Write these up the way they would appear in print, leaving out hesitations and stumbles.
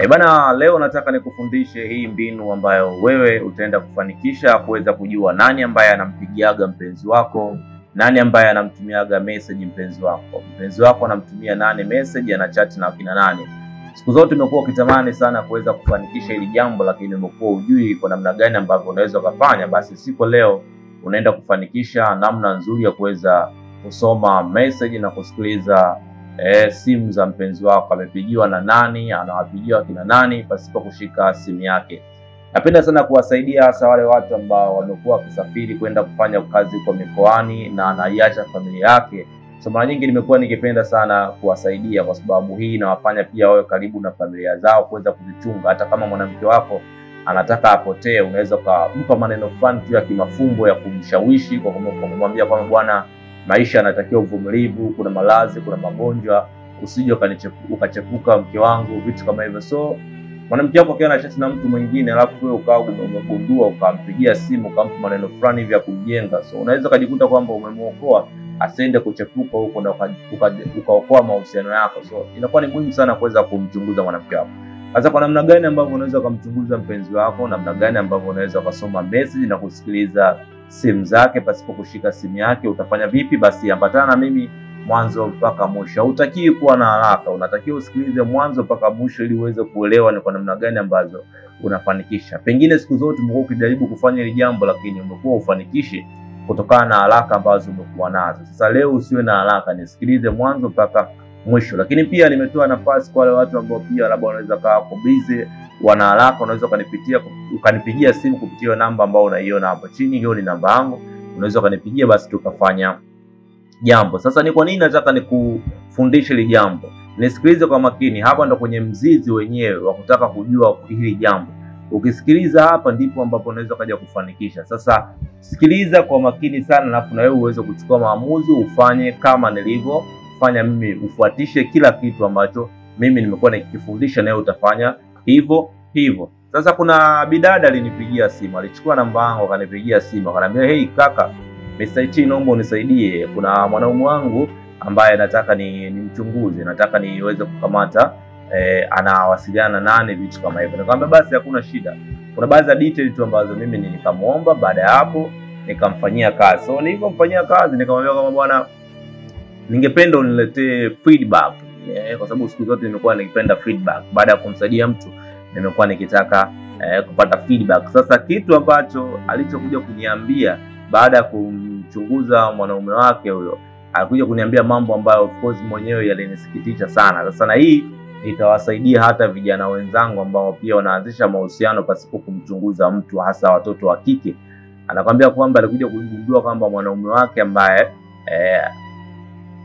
Bana, leo nataka nikufundishe hii mbinu ambayo wewe utaenda kufanikisha kuweza kujua nani ambaye anampigiaga mpenzi wako, nani ambaye anamtumiaga message mpenzi wako. Mpenzi wako anamtumia nani message, ana chat na kina nani. Siku zote umekuwa ukitamani sana kuweza kufanikisha hili jambo, lakini umekuwa hujui kwa namna gani ambavyo unaweza kufanya. Basi siku leo unaenda kufanikisha namna nzuri ya kuweza kusoma message na kusikiliza simu za mpenzi wako, amepigiwa na nani, anawapigiwa kina nani pasipo kushika simu yake. Napenda sana kuwasaidia hasa wale watu ambao wamekuwa wakisafiri kwenda kufanya kazi kwa mikoani na anaiacha familia yake. So mara nyingi nimekuwa nikipenda sana kuwasaidia kwa sababu hii inawafanya pia wawe karibu na familia zao, kuweza kuzichunga. Hata kama mwanamke wako anataka apotee, unaweza kumpa maneno fulani tu ya kimafumbo ya kumshawishi kwa kumwambia kwamba bwana, maisha yanatakiwa uvumilivu, kuna malazi, kuna magonjwa, usije ukachepuka mke wangu, vitu kama hivyo. So mwanamke wako akiwa anachat na mtu mwingine alafu wewe ukawa umegundua, ukampigia simu, ukampa maneno fulani hivi ya kumjenga, so unaweza kujikuta kwamba umemuokoa asiende kuchepuka huko na ukaokoa mahusiano yako. So inakuwa ni muhimu sana kuweza kumchunguza mwanamke wako. Sasa kwa namna gani ambavyo unaweza kumchunguza mpenzi wako, namna gani ambavyo unaweza kusoma message na kusikiliza simu zake pasipo kushika simu yake, utafanya vipi? Basi ambatana na mimi mwanzo mpaka mwisho. Hutakiwi kuwa na haraka, unatakiwa usikilize mwanzo mpaka mwisho ili uweze kuelewa ni kwa namna gani ambazo unafanikisha. Pengine siku zote umekuwa ukijaribu kufanya hili jambo lakini umekuwa ufanikishi kutokana na haraka ambazo umekuwa nazo. Sasa leo usiwe na haraka, nisikilize mwanzo mpaka mwisho. Lakini pia nimetoa nafasi kwa wale watu ambao pia labda wanaweza kaa kwa busy, wana haraka, unaweza ukanipigia simu kupitia namba ambayo unaiona hapo chini. Hiyo ni namba yangu, unaweza ukanipigia basi tukafanya jambo. Sasa ni kwa nini nataka nikufundishe hili jambo? Nisikilize kwa makini, hapa ndo kwenye mzizi wenyewe wa kutaka kujua hili jambo. Ukisikiliza hapa ndipo ambapo unaweza kaja kufanikisha. Sasa sikiliza kwa makini sana, na wewe uweze kuchukua maamuzi, ufanye kama nilivyofanya mimi, ufuatishe kila kitu ambacho mimi nimekuwa nikifundisha, na wewe utafanya hivyo hivyo. Sasa kuna bidada alinipigia simu, alichukua namba yangu akanipigia simu, akaniambia hey kaka, Mr. T, naomba unisaidie, kuna mwanaume wangu ambaye nataka nimchunguze, nataka niweze kukamata anawasiliana nani, vitu kama hivyo. Nikamwambia basi hakuna shida, kuna baadhi ya details tu ambazo mimi nikamuomba, baada ya hapo nikamfanyia kazi. So nilipomfanyia kazi nikamwambia kama bwana, ningependa uniletee feedback, kwa sababu siku zote nimekuwa nikipenda feedback. Baada ya kumsaidia mtu nimekuwa nikitaka kupata feedback. Sasa kitu ambacho alichokuja kuniambia baada ya kumchunguza mwanaume wake huyo, alikuja kuniambia mambo ambayo of course mwenyewe yalinisikitisha sana. Sasa na hii itawasaidia hata vijana wenzangu ambao pia wanaanzisha mahusiano pasipo kumchunguza mtu, hasa watoto wa kike. Anakwambia kwamba alikuja kugundua kwamba mwanaume wake ambaye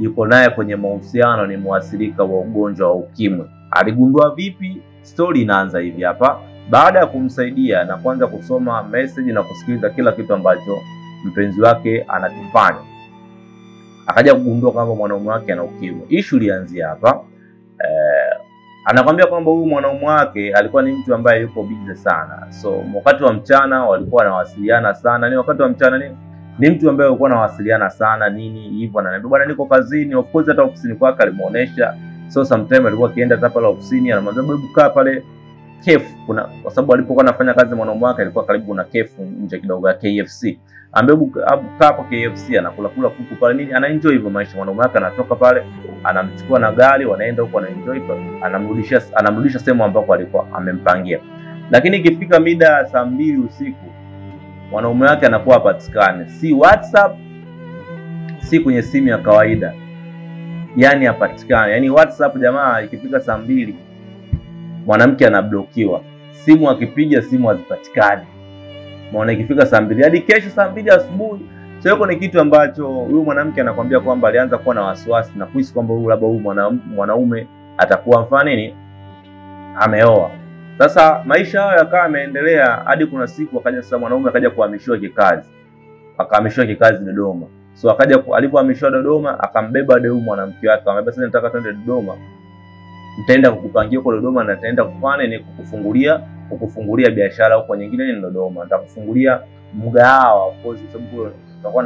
yuko naye kwenye mahusiano ni mwathirika wa ugonjwa wa ukimwi. Aligundua vipi? Story inaanza hivi hapa. Baada ya kumsaidia na kuanza kusoma message na kusikiliza kila kitu ambacho mpenzi wake anakifanya, akaja kugundua kwamba mwanaume wake ana ukimwi. Issue ilianzia hapa. Anakwambia kwamba huyu mwanaume wake alikuwa ni mtu ambaye yuko busy sana. So wakati wa mchana walikuwa wanawasiliana sana. Ni wakati wa mchana ni mtu ambaye alikuwa anawasiliana sana nini hivyo, ananiambia bwana niko kazini. Of course hata ofisini kwake alimuonesha. So sometime alikuwa akienda hata pale ofisini, anamwambia hebu kaa pale kefu, kwa sababu alipokuwa anafanya kazi mwanaume wake alikuwa karibu na kefu nje kidogo ya KFC. Ambaye kaa hapo KFC anakula kuku pale nini, anaenjoy hivyo maisha. Mwanaume wake anatoka pale, anamchukua na gari, wanaenda huko, anaenjoy, anamrudisha sehemu ambako alikuwa amempangia. Lakini ikifika mida saa 2 usiku, mwanaume wake anakuwa hapatikani, si WhatsApp, si kwenye simu ya kawaida, yani hapatikani. Yani WhatsApp jamaa, ikifika saa 2 mwanamke anablokiwa, simu akipiga simu hazipatikani. Maana ikifika saa 2 hadi kesho saa 2 asubuhi. So yuko ni kitu ambacho huyu mwanamke anakuambia kwamba alianza kuwa na wasiwasi na kuhisi kwamba huyu mwanaume atakuwa mfano nini, ameoa. Sasa maisha hayo yakawa yameendelea hadi kuna siku akaja sasa mwanaume akaja kuhamishwa kikazi. Akahamishwa kikazi Dodoma. So akaja alipohamishwa Dodoma, akambeba huyu mwanamke wake, akamwambia sasa nataka twende Dodoma. Nitaenda kukupangia huko Dodoma na nitaenda kufanya ni kukufungulia biashara huko nyingine ni Dodoma. Nitakufungulia mgahawa, of course, sababu utakuwa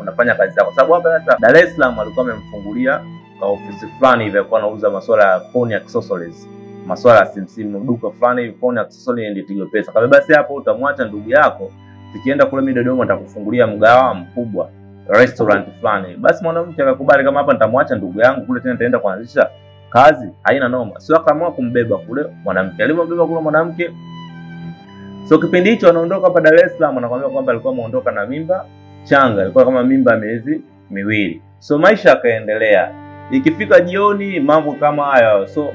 unafanya kazi zako. Sababu hapa sasa Dar es Salaam alikuwa amemfungulia kwa ofisi fulani hivi, alikuwa anauza masuala ya phone accessories. masuala ya simu, duka fulani phone accessory and Tigo Pesa. Kama basi hapo utamwacha ndugu yako, tukienda kule mimi Dodoma nitakufungulia mgahawa mkubwa, restaurant fulani. Basi mwanamke akakubali, kama hapa nitamwacha ndugu yangu kule, tena nitaenda kuanzisha kazi, haina noma. Sio akaamua kumbeba kule mwanamke. Alimbeba kule mwanamke, so kipindi hicho anaondoka hapa Dar es Salaam, anakuambia kwamba alikuwa ameondoka na mimba changa, ilikuwa kama mimba miezi miwili. So maisha yakaendelea. Ikifika jioni mambo kama haya, so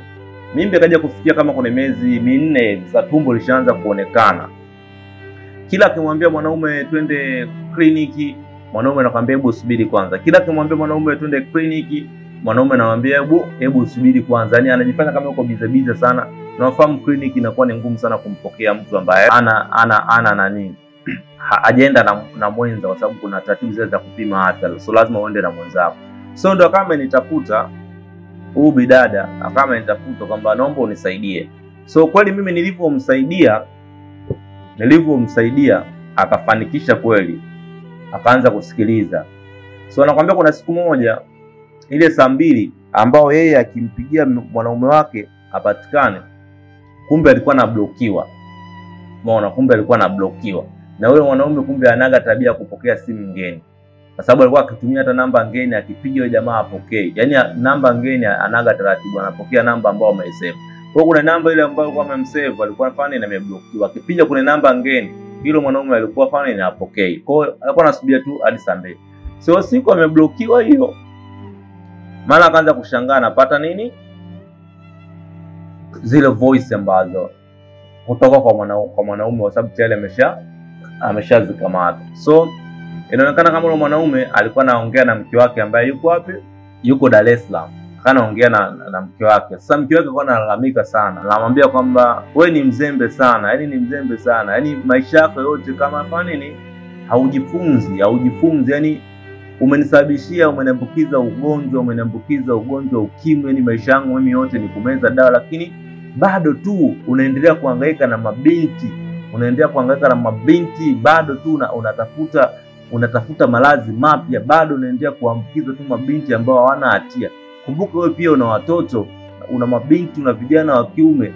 mimba kaja kufikia kama kuna miezi 4 za tumbo lishaanza kuonekana. Kila akimwambia mwanaume twende kliniki, mwanaume anakuambia hebu subiri kwanza. Kila akimwambia mwanaume twende kliniki, mwanaume anamwambia hebu subiri kwanza. Yaani anajifanya kama yuko bize sana. Unafahamu kliniki inakuwa ni ngumu sana kumpokea mtu ambaye ana nani ajenda na mwenza, kwa sababu kuna taratibu zile za kupima afya, so lazima uende na mwenzako. So ndo kama nitafuta huyu bidada, kama nitafuta kwamba naomba unisaidie. So kweli mimi nilivyomsaidia akafanikisha kweli, akaanza kusikiliza. So anakuambia kuna siku moja ile saa 2 ambao yeye akimpigia mwanaume wake apatikane, kumbe alikuwa anablokiwa. Umeona, kumbe alikuwa anablokiwa. Na yule mwanaume kumbe anaga tabia kupokea simu ngeni. Kwa sababu alikuwa akitumia hata namba ngeni, akipiga yule jamaa apokee. Yaani namba ngeni anaga taratibu, anapokea namba ambao amesave. Kwa kuna namba ile ambayo alikuwa amemsave, alikuwa fani na ameblokiwa. Akipiga kuna namba ngeni, yule mwanaume alikuwa fani na apokee. Kwa hiyo alikuwa anasubiria tu hadi saa 2. So siku ameblokiwa hiyo, maana akaanza kushangaa anapata nini? Zile voice ambazo kutoka kwa mwanaume, kwa sababu tayari ameshazikamata. So inaonekana kama yule mwanaume alikuwa anaongea na mke wake ambaye yuko wapi? Yuko Dar es Salaam. Anaongea na mke wake. Sasa mke wake alikuwa analalamika sana. Anamwambia kwamba wewe ni mzembe sana, yaani ni mzembe sana. Yaani maisha yako yote kama fani ni haujifunzi, yaani umenisababishia, umeniambukiza ugonjwa ukimwi, yaani maisha yangu mimi yote ni kumeza dawa, lakini bado tu unaendelea kuhangaika na mabinti, bado tu unatafuta malazi mapya, bado unaendelea kuambukiza tu mabinti ambao hawana hatia. Kumbuka wewe pia una watoto, una mabinti, una vijana wa kiume.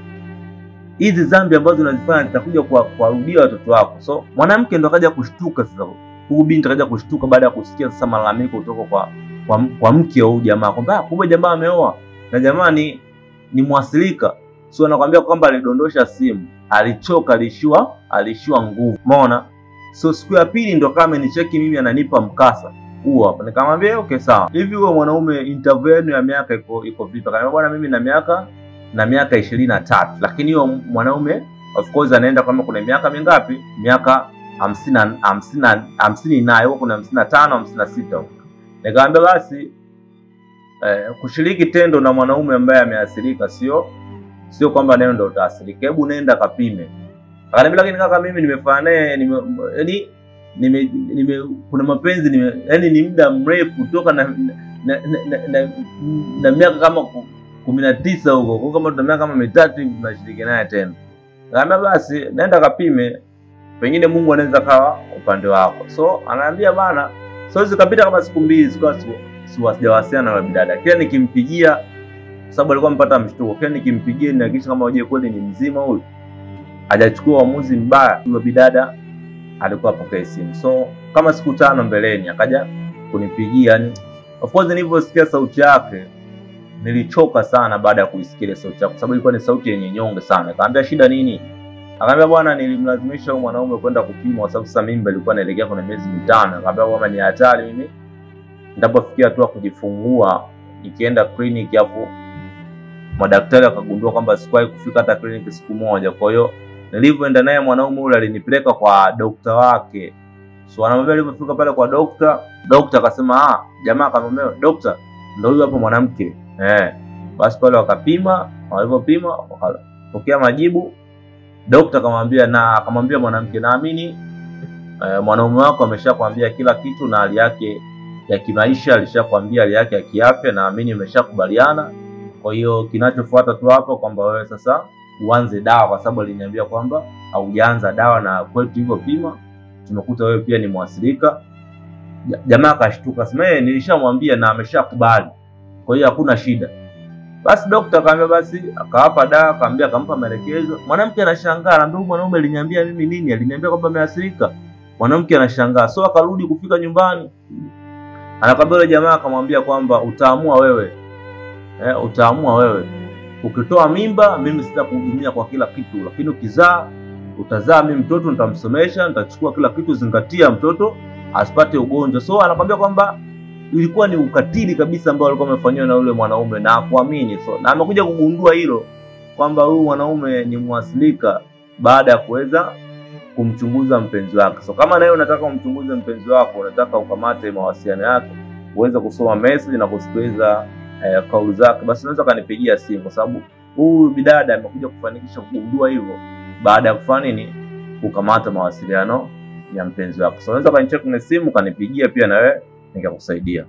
Hizi dhambi ambazo unazifanya zitakuja kuwarudia watoto wako. So mwanamke ndo akaja kushtuka sasa. Huyu binti akaja kushtuka baada ya kusikia sasa malalamiko kutoka kwa mke wa huyu jamaa, kwamba kumbe jamaa ameoa na jamaa ni mwasilika. So anakuambia kwamba alidondosha simu, alichoka, alishiwa nguvu. Umeona? So siku ya pili ndo kama amenicheki mimi, ananipa mkasa huo hapa. Nikamwambia okay sawa. Hivi wewe mwanaume interview yenu ya miaka iko vipi? Akaniambia bwana, mimi na miaka 23. Lakini huyo mwanaume of course anaenda kama kuna miaka mingapi? Miaka 50 nayo huko, kuna 55, 56 huko. Nikamwambia basi kushiriki tendo na mwanaume ambaye ameathirika sio kwamba nayo ndio utaathirika. Hebu nenda kapime. Akaniambia lakini kaka, mimi nimefanya naye kuna mapenzi yaani ni muda mrefu kutoka na miaka kama 19 huko. Kwa kama tuna miaka kama 3 hivi tunashiriki naye tena. Akaniambia basi nenda kapime, pengine Mungu anaweza kawa upande wako. So ananiambia bana, so zikapita kama siku 2 sijawasiliana na bidada. Kila nikimpigia, sababu alikuwa mpata mshtuko, kila nikimpigia ninahakikisha kama hoje kweli ni mzima huyu, hajachukua uamuzi mbaya. Huyo bidada alikuwa apokea simu. So kama siku 5 mbeleni akaja kunipigia. Yani of course nilivyosikia sauti yake nilichoka sana baada ya kuisikia sauti yake, kwa sababu ilikuwa ni sauti yenye nyonge sana. Akaambia shida nini? Akaambia bwana, nilimlazimisha huyo mwanaume kwenda kupima kwa sababu sasa mimba ilikuwa inaelekea kwenye miezi 5. Akaambia kwamba ni hatari, mimi nitapofikia tu kujifungua nikienda kliniki, hapo madaktari akagundua kwamba sikuwahi kufika hata kliniki siku moja. Kwa hiyo nilivyoenda naye mwanaume yule alinipeleka kwa dokta wake. So anamwambia alipofika pale kwa dokta akasema jamaa akamwambia dokta ndio huyu hapo mwanamke. Basi pale wakapima, walipopima wakapokea majibu. Dokta akamwambia mwanamke, naamini mwanaume wako ameshakwambia kila kitu na hali yake ya kimaisha, alishakwambia hali yake ya kiafya, naamini umeshakubaliana. Kwa hiyo kinachofuata tu hapo kwamba wewe sasa uanze dawa, kwa sababu aliniambia kwamba haujaanza dawa na kwetu hivyo pima tumekuta wewe pia ni mwasilika. Jamaa akashtuka, sema nilishamwambia na ameshakubali, kwa hiyo hakuna shida. Basi daktari akamwambia basi, akawapa dawa, akampa maelekezo. Mwanamke anashangaa, anamwambia huyu mwanaume aliniambia mimi nini? Aliniambia kwamba ameathirika. Mwanamke anashangaa. So akarudi kufika nyumbani. Anakwambia yule jamaa akamwambia kwamba utaamua wewe. Utaamua wewe. Ukitoa mimba mimi sitakuhudumia kwa kila kitu, lakini ukizaa utazaa mimi mtoto nitamsomesha, nitachukua kila kitu, zingatia mtoto asipate ugonjwa. So anakwambia kwamba ilikuwa ni ukatili kabisa ambao alikuwa amefanywa na yule mwanaume na kuamini. So na amekuja kugundua hilo kwamba huyu mwanaume ni mwasilika baada ya kuweza kumchunguza mpenzi wake. So kama nawe unataka umchunguze mpenzi wako, unataka ukamate mawasiliano yake, uweze kusoma message na kusikiliza kauli zake, basi unaweza kanipigia simu, kwa sababu huyu bidada amekuja kufanikisha kugundua hivyo baada ya kufanya nini, kukamata mawasiliano ya mpenzi wako. So unaweza kanicheck kwenye simu, kanipigia pia na wewe nikakusaidia.